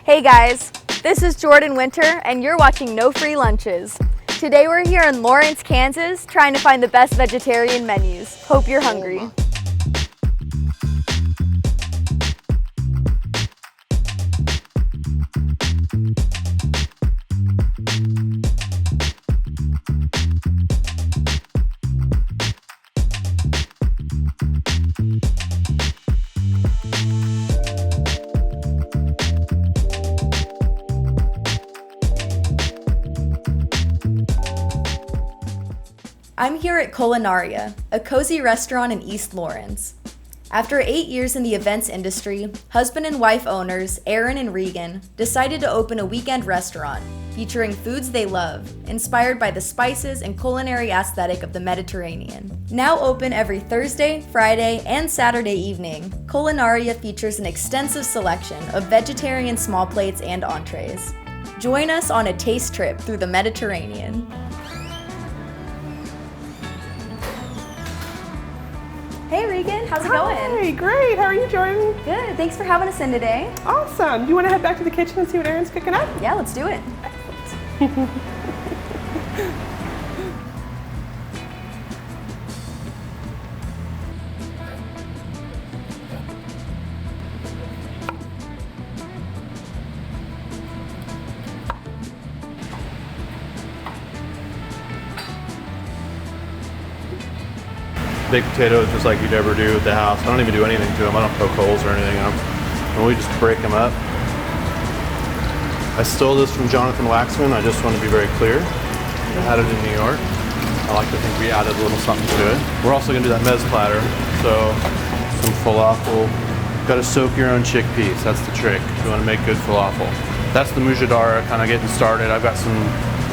Hey guys, this is Jordan Winter and you're watching No Free Lunches. Today we're here in Lawrence, Kansas, trying to find the best vegetarian menus. Hope you're hungry. I'm here at Culinaria, a cozy restaurant in East Lawrence. After 8 years in the events industry, husband and wife owners Aaron and Regan decided to open a weekend restaurant featuring foods they love, inspired by the spices and culinary aesthetic of the Mediterranean. Now open every Thursday, Friday, and Saturday evening, Culinaria features an extensive selection of vegetarian small plates and entrees. Join us on a taste trip through the Mediterranean. Hey Regan, how's it going? Hi, great. How are you, Jordan? Good, thanks for having us in today. Awesome. Do you want to head back to the kitchen and see what Aaron's cooking up? Yeah, let's do it. Excellent. Baked potatoes just like you'd ever do at the house. I don't even do anything to them. I don't poke holes or anything in them. And we just break them up. I stole this from Jonathan Waxman. I just want to be very clear. I had it in New York. I like to think we added a little something to it. We're also going to do that mezz platter. So some falafel. Got to soak your own chickpeas. That's the trick. You want to make good falafel. That's the mujadara kind of getting started. I've got some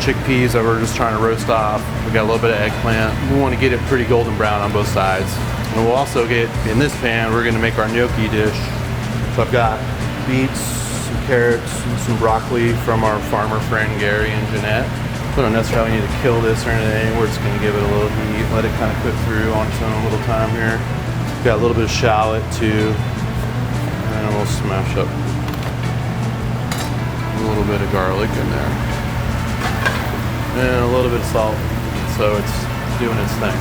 chickpeas that we're just trying to roast off. We got a little bit of eggplant. We want to get it pretty golden brown on both sides. And we'll also get, in this pan, we're going to make our gnocchi dish. So I've got beets, some carrots, and some broccoli from our farmer friend Gary and Jeanette. We don't necessarily need to kill this or anything. We're just going to give it a little heat, let it kind of cook through on its own little time here. Got a little bit of shallot too. And we'll smash up a little bit of garlic in there. And a little bit of salt, so it's doing its thing.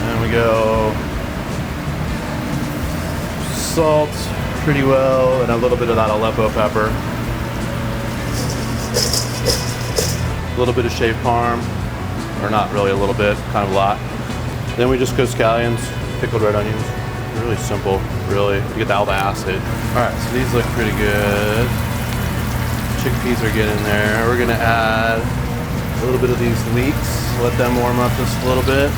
And we go salt pretty well, and a little bit of that Aleppo pepper. A little bit of shaved parm, or not really a little bit, kind of a lot. Then we just go scallions, pickled red onions. Really simple, really. You get all the acid. All right, so these look pretty good. Chickpeas are getting there. We're gonna add a little bit of these leeks. Let them warm up just a little bit.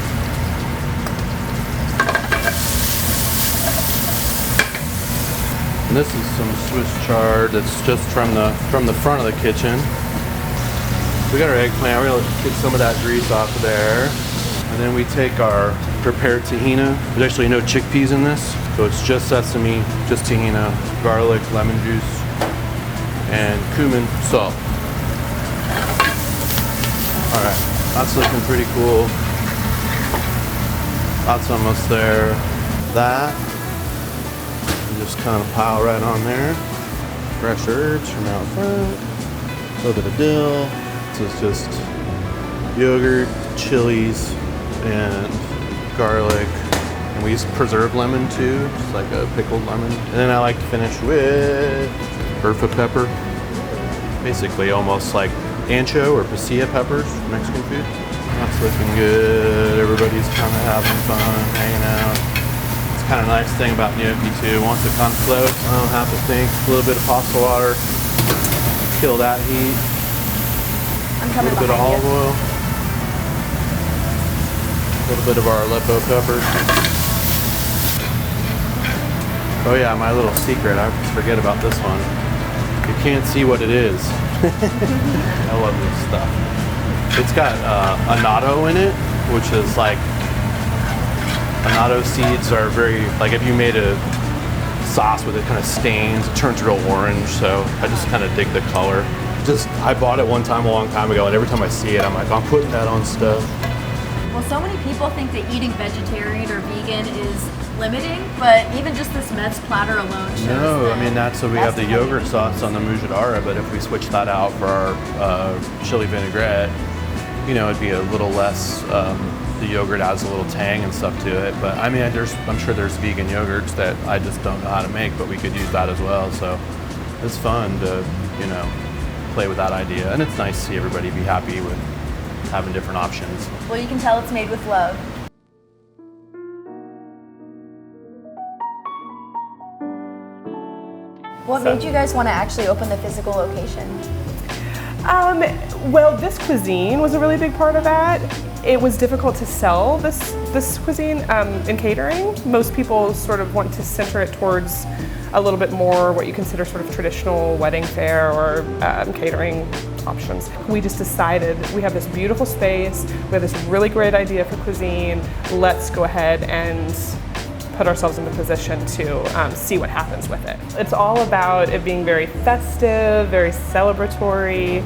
And this is some Swiss chard that's just from the front of the kitchen. We got our eggplant. We're gonna get some of that grease off of there. And then we take our prepared tahina. There's actually no chickpeas in this, so it's just sesame, just tahina, garlic, lemon juice, and cumin, salt. All right, that's looking pretty cool. That's almost there. That, and just kind of pile right on there. Fresh herbs from out front, a little bit of dill. This is just yogurt, chilies, and garlic, and we use preserved lemon too, just like a pickled lemon. And then I like to finish with Urfa pepper, basically almost like ancho or pasilla peppers, Mexican food. That's looking good. Everybody's kind of having fun, hanging out. It's kind of a nice thing about gnocchi too. Once it kind of floats, I don't have to think. A little bit of pasta water, kill that heat. A little bit of olive oil. A little bit of our Aleppo pepper. Oh yeah, my little secret, I forget about this one. You can't see what it is. I love this stuff. It's got annatto in it, which is like, annatto seeds are very, like if you made a sauce with it kind of stains, it turns real orange, so I just kind of dig the color. I bought it one time a long time ago, and every time I see it, I'm like, I'm putting that on stuff. Well, So many people think that eating vegetarian or vegan is limiting, but even just this Mets platter alone shows No, I mean, that's what we have the that's yogurt heavy. sauce on the mujadara, but if we switch that out for our chili vinaigrette, you know, it'd be a little less, the yogurt adds a little tang and stuff to it. But I mean, I'm sure there's vegan yogurts that I just don't know how to make, but we could use that as well. So it's fun to, you know, play with that idea. And it's nice to see everybody be happy with having different options. Well, you can tell it's made with love. What made you guys want to actually open the physical location? Well, this cuisine was a really big part of that. It was difficult to sell this cuisine in catering. Most people sort of want to center it towards a little bit more what you consider sort of traditional wedding fare or catering options. We just decided we have this beautiful space, we have this really great idea for cuisine, let's go ahead and put ourselves in the position to see what happens with it. It's all about it being very festive, very celebratory,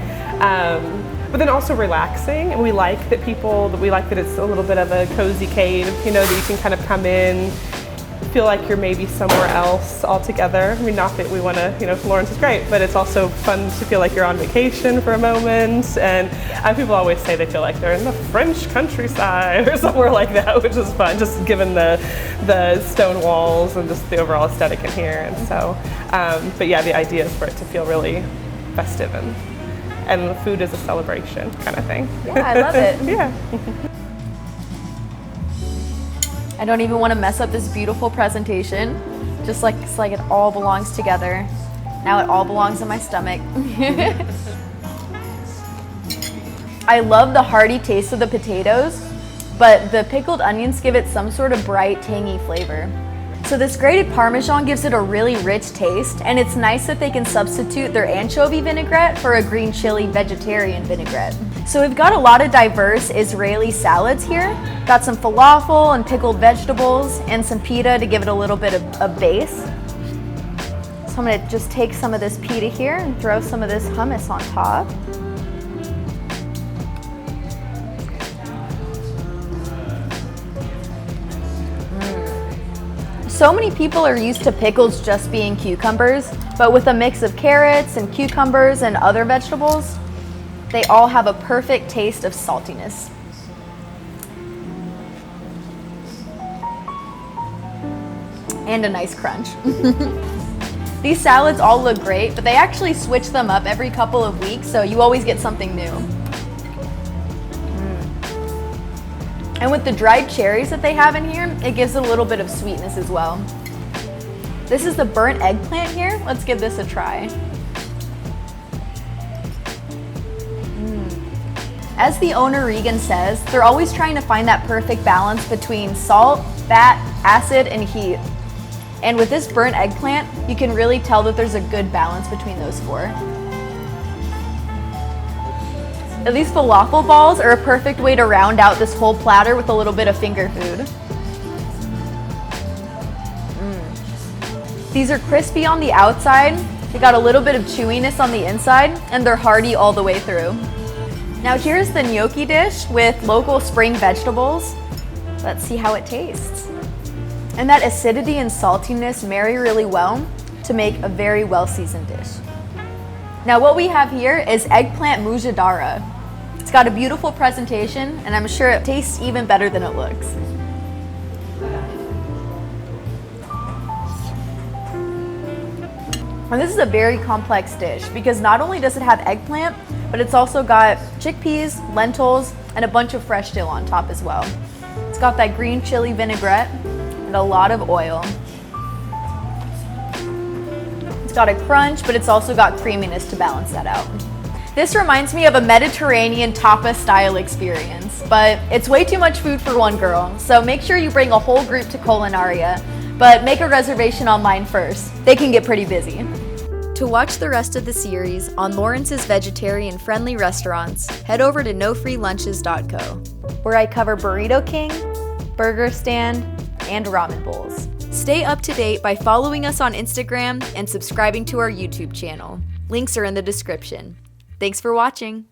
but then also relaxing. And we like that it's a little bit of a cozy cave, you know, that you can kind of come in, feel like you're maybe somewhere else altogether. I mean, not that we want to, you know, Florence is great, but it's also fun to feel like you're on vacation for a moment. And people always say they feel like they're in the French countryside or somewhere like that, which is fun, just given the stone walls and just the overall aesthetic in here. And so, but yeah, the idea is for it to feel really festive and the food is a celebration kind of thing. Yeah, I love it. Yeah. I don't even want to mess up this beautiful presentation. Just like it's like it all belongs together. Now it all belongs in my stomach. I love the hearty taste of the potatoes, but the pickled onions give it some sort of bright, tangy flavor. So this grated Parmesan gives it a really rich taste, and it's nice that they can substitute their anchovy vinaigrette for a green chili vegetarian vinaigrette. So we've got a lot of diverse Israeli salads here. Got some falafel and pickled vegetables and some pita to give it a little bit of a base. So I'm gonna just take some of this pita here and throw some of this hummus on top. So many people are used to pickles just being cucumbers, but with a mix of carrots and cucumbers and other vegetables, they all have a perfect taste of saltiness. And a nice crunch. These salads all look great, but they actually switch them up every couple of weeks, so you always get something new. And with the dried cherries that they have in here, it gives it a little bit of sweetness as well. This is the burnt eggplant here. Let's give this a try. As the owner Regan says, they're always trying to find that perfect balance between salt, fat, acid, and heat. And with this burnt eggplant, you can really tell that there's a good balance between those four. These falafel balls are a perfect way to round out this whole platter with a little bit of finger food. These are crispy on the outside, they got a little bit of chewiness on the inside, and they're hearty all the way through. Now here's the gnocchi dish with local spring vegetables. Let's see how it tastes. And that acidity and saltiness marry really well to make a very well-seasoned dish. Now what we have here is eggplant mujadara. It's got a beautiful presentation, and I'm sure it tastes even better than it looks. And this is a very complex dish because not only does it have eggplant, but it's also got chickpeas, lentils, and a bunch of fresh dill on top as well. It's got that green chili vinaigrette and a lot of oil. It's got a crunch, but it's also got creaminess to balance that out. This reminds me of a Mediterranean tapas style experience, but it's way too much food for one girl, so make sure you bring a whole group to Culinaria, but make a reservation online first. They can get pretty busy. To watch the rest of the series on Lawrence's vegetarian-friendly restaurants, head over to nofreelunches.co, where I cover Burrito King, Burger Stand, and ramen bowls. Stay up to date by following us on Instagram and subscribing to our YouTube channel. Links are in the description. Thanks for watching.